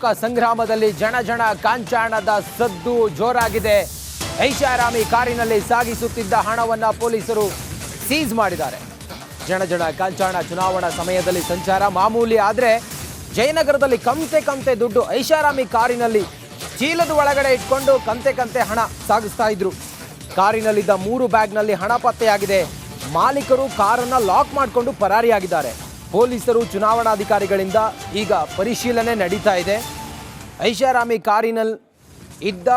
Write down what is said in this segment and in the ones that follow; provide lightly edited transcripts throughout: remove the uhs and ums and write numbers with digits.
ಅಶೋಕ ಸಂಗ್ರಾಮದಲ್ಲಿ ಜನ ಕಾಂಚಾಣದ ಸದ್ದು ಜೋರಾಗಿದೆ. ಐಷಾರಾಮಿ ಕಾರಿನಲ್ಲಿ ಸಾಗಿಸುತ್ತಿದ್ದ ಹಣವನ್ನ ಪೊಲೀಸರು ಸೀಸ್ ಮಾಡಿದ್ದಾರೆ. ಜನ ಕಾಂಚಾಣ ಚುನಾವಣಾ ಸಮಯದಲ್ಲಿ ಸಂಚಾರ ಮಾಮೂಲಿ, ಆದರೆ ಜಯನಗರದಲ್ಲಿ ಕಂತೆ ದುಡ್ಡು ಐಷಾರಾಮಿ ಕಾರಿನಲ್ಲಿ ಚೀಲದ ಒಳಗಡೆ ಇಟ್ಕೊಂಡು ಕಂತೆ ಹಣ ಸಾಗಿಸ್ತಾ ಇದ್ರು. ಕಾರಿನಲ್ಲಿದ್ದ 3 ಬ್ಯಾಗ್ನಲ್ಲಿ ಹಣ ಪತ್ತೆಯಾಗಿದೆ. ಮಾಲೀಕರು ಕಾರನ್ನ ಲಾಕ್ ಮಾಡಿಕೊಂಡು ಪರಾರಿಯಾಗಿದ್ದಾರೆ. ಪೊಲೀಸರು ಚುನಾವಣಾಧಿಕಾರಿಗಳಿಂದ ಈಗ ಪರಿಶೀಲನೆ ನಡೀತಾ ಇದೆ. ಐಷಾರಾಮಿ ಕಾರಿನಲ್ಲಿ ಇದ್ದ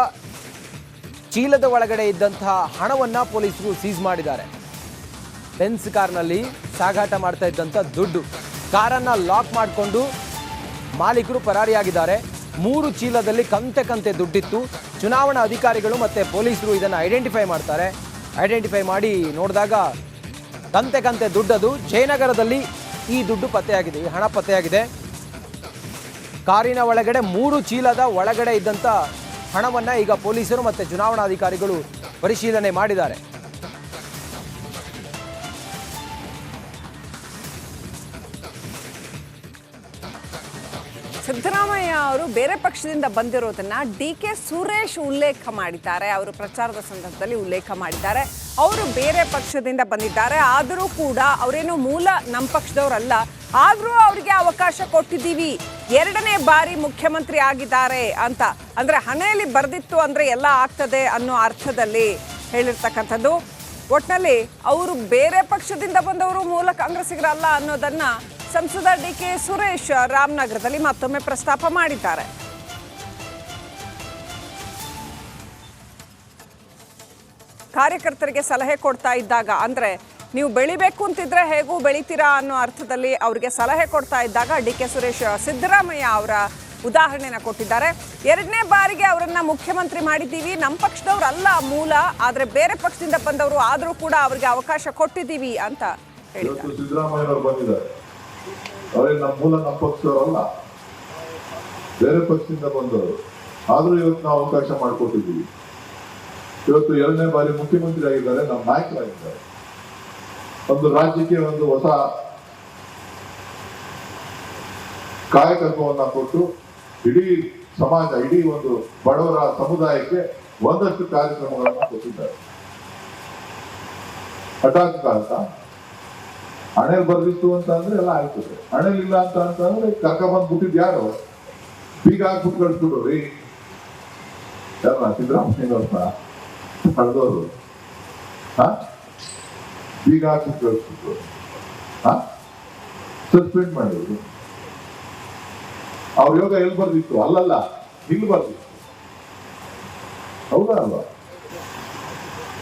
ಚೀಲದ ಒಳಗಡೆ ಇದ್ದಂತಹ ಹಣವನ್ನು ಪೊಲೀಸರು ಸೀಸ್ ಮಾಡಿದ್ದಾರೆ. ಬೆನ್ಸ್ ಕಾರ್ನಲ್ಲಿ ಸಾಗಾಟ ಮಾಡ್ತಾ ಇದ್ದಂಥ ದುಡ್ಡು, ಕಾರನ್ನು ಲಾಕ್ ಮಾಡಿಕೊಂಡು ಮಾಲೀಕರು ಪರಾರಿಯಾಗಿದ್ದಾರೆ. 3 ಚೀಲದಲ್ಲಿ ಕಂತೆ ದುಡ್ಡಿತ್ತು. ಚುನಾವಣಾ ಅಧಿಕಾರಿಗಳು ಮತ್ತು ಪೊಲೀಸರು ಇದನ್ನು ಐಡೆಂಟಿಫೈ ಮಾಡ್ತಾರೆ. ಐಡೆಂಟಿಫೈ ಮಾಡಿ ನೋಡಿದಾಗ ಕಂತೆ ದುಡ್ಡದು. ಜಯನಗರದಲ್ಲಿ ಈ ದುಡ್ಡು ಪತ್ತೆಯಾಗಿದೆ, ಈ ಹಣ ಪತ್ತೆಯಾಗಿದೆ. ಕಾರಿನ ಒಳಗಡೆ 3 ಚೀಲದ ಒಳಗಡೆ ಇದ್ದಂಥ ಹಣವನ್ನು ಈಗ ಪೊಲೀಸರು ಮತ್ತು ಚುನಾವಣಾಧಿಕಾರಿಗಳು ಪರಿಶೀಲನೆ ಮಾಡಿದ್ದಾರೆ. ಸಿದ್ದರಾಮಯ್ಯ ಅವರು ಬೇರೆ ಪಕ್ಷದಿಂದ ಬಂದಿರೋದನ್ನ ಡಿ.ಕೆ. ಸುರೇಶ್ ಉಲ್ಲೇಖ ಮಾಡಿದ್ದಾರೆ. ಅವರು ಪ್ರಚಾರದ ಸಂದರ್ಭದಲ್ಲಿ ಉಲ್ಲೇಖ ಮಾಡಿದ್ದಾರೆ. ಅವರು ಬೇರೆ ಪಕ್ಷದಿಂದ ಬಂದಿದ್ದಾರೆ, ಆದರೂ ಕೂಡ ಅವರೇನು ಮೂಲ ನಮ್ಮ ಪಕ್ಷದವರಲ್ಲ, ಆದರೂ ಅವರಿಗೆ ಅವಕಾಶ ಕೊಟ್ಟಿದ್ದೀವಿ, 2ನೇ ಬಾರಿ ಮುಖ್ಯಮಂತ್ರಿ ಆಗಿದ್ದಾರೆ ಅಂತ. ಅಂದರೆ ಹಣೆಯಲ್ಲಿ ಬರೆದಿತ್ತು ಅಂದರೆ ಎಲ್ಲ ಆಗ್ತದೆ ಅನ್ನೋ ಅರ್ಥದಲ್ಲಿ ಹೇಳಿರ್ತಕ್ಕಂಥದ್ದು. ಒಟ್ಟಿನಲ್ಲಿ ಅವರು ಬೇರೆ ಪಕ್ಷದಿಂದ ಬಂದವರು, ಮೂಲ ಕಾಂಗ್ರೆಸ್ಸಿಗರಲ್ಲ ಅನ್ನೋದನ್ನ ಸಂಸದ ಡಿ.ಕೆ. ಸುರೇಶ್ ರಾಮನಗರದಲ್ಲಿ ಮತ್ತೊಮ್ಮೆ ಪ್ರಸ್ತಾಪ ಮಾಡಿದ್ದಾರೆ. ಕಾರ್ಯಕರ್ತರಿಗೆ ಸಲಹೆ ಕೊಡ್ತಾ ಇದ್ದಾಗ, ಅಂದ್ರೆ ನೀವು ಬೆಳಿಬೇಕು ಅಂತಿದ್ರೆ ಹೇಗೂ ಬೆಳಿತೀರಾ ಅನ್ನೋ ಅರ್ಥದಲ್ಲಿ ಅವರಿಗೆ ಸಲಹೆ ಕೊಡ್ತಾ ಇದ್ದಾಗ ಡಿ.ಕೆ. ಸುರೇಶ್ ಸಿದ್ದರಾಮಯ್ಯ ಅವರ ಉದಾಹರಣೆನ ಕೊಟ್ಟಿದ್ದಾರೆ. 2ನೇ ಬಾರಿಗೆ ಅವರನ್ನ ಮುಖ್ಯಮಂತ್ರಿ ಮಾಡಿದ್ದೀವಿ, ನಮ್ಮ ಪಕ್ಷದವ್ರಲ್ಲ ಮೂಲ, ಆದ್ರೆ ಬೇರೆ ಪಕ್ಷದಿಂದ ಬಂದವರು, ಆದ್ರೂ ಕೂಡ ಅವರಿಗೆ ಅವಕಾಶ ಕೊಟ್ಟಿದ್ದೀವಿ ಅಂತ ಹೇಳಿದ್ದಾರೆ. ಸಿದ್ದರಾಮಯ್ಯ ಬಂದಿದ್ದಾರೆ, ಅವರೇ ನಮ್ಮ ಮೂಲ ನಮ್ಮ ಪಕ್ಷದವರಲ್ಲ, ಬೇರೆ ಪಕ್ಷದಿಂದ ಬಂದವರು, ಆದ್ರೂ ಇವತ್ತು ನಾವು ಅವಕಾಶ ಮಾಡಿಕೊಟ್ಟಿದ್ದೀವಿ. ಇವತ್ತು 2ನೇ ಬಾರಿ ಮುಖ್ಯಮಂತ್ರಿ ಆಗಿದ್ದಾರೆ, ನಮ್ಮ ನಾಯಕರಾಗಿದ್ದಾರೆ. ಒಂದು ರಾಜ್ಯಕ್ಕೆ ಒಂದು ಹೊಸ ಕಾಯಕತ್ವವನ್ನ ಕೊಟ್ಟು ಇಡೀ ಸಮಾಜ, ಇಡೀ ಒಂದು ಬಡವರ ಸಮುದಾಯಕ್ಕೆ ಒಂದಷ್ಟು ಕಾರ್ಯಕ್ರಮಗಳನ್ನ ಕೊಟ್ಟಿದ್ದಾರೆ. ಹಠಾತ್ ಕಾಲ ಹಣೆಯಲ್ಲಿ ಬರ್ದಿತ್ತು ಅಂತ ಅಂದ್ರೆ ಎಲ್ಲ ಆಗ್ತದೆ, ಹಣೆಲಿಲ್ಲ ಅಂತ ಅಂತಂದ್ರೆ ಕರ್ಕ ಬಂದ್ಬಿಟ್ಟಿದ್ ಯಾರು, ಬೀಗ ಹಾಕ್ಬಿಟ್ಟು ಕಳಿಸ್ಬಿಟ್ರು ರೀ ಯಾರ ಸಿದ್ದರಾಮಯ್ಯವ್ರನ್ನ ಕಳೆದವರು, ಬೀಗ ಹಾಕ್ಬಿಟ್ಟು ಕಳಿಸ್ಬಿಟ್ರು, ಸಸ್ಪೆಂಡ್ ಮಾಡಿದ್ರು. ಅವ್ರ ಯೋಗ ಎಲ್ಲಿ ಬರ್ದಿತ್ತು, ಅಲ್ಲಲ್ಲ ಇಲ್ಲಿ ಬರ್ದಿತ್ತು. ಹೌದಾ ಅಲ್ವಾ?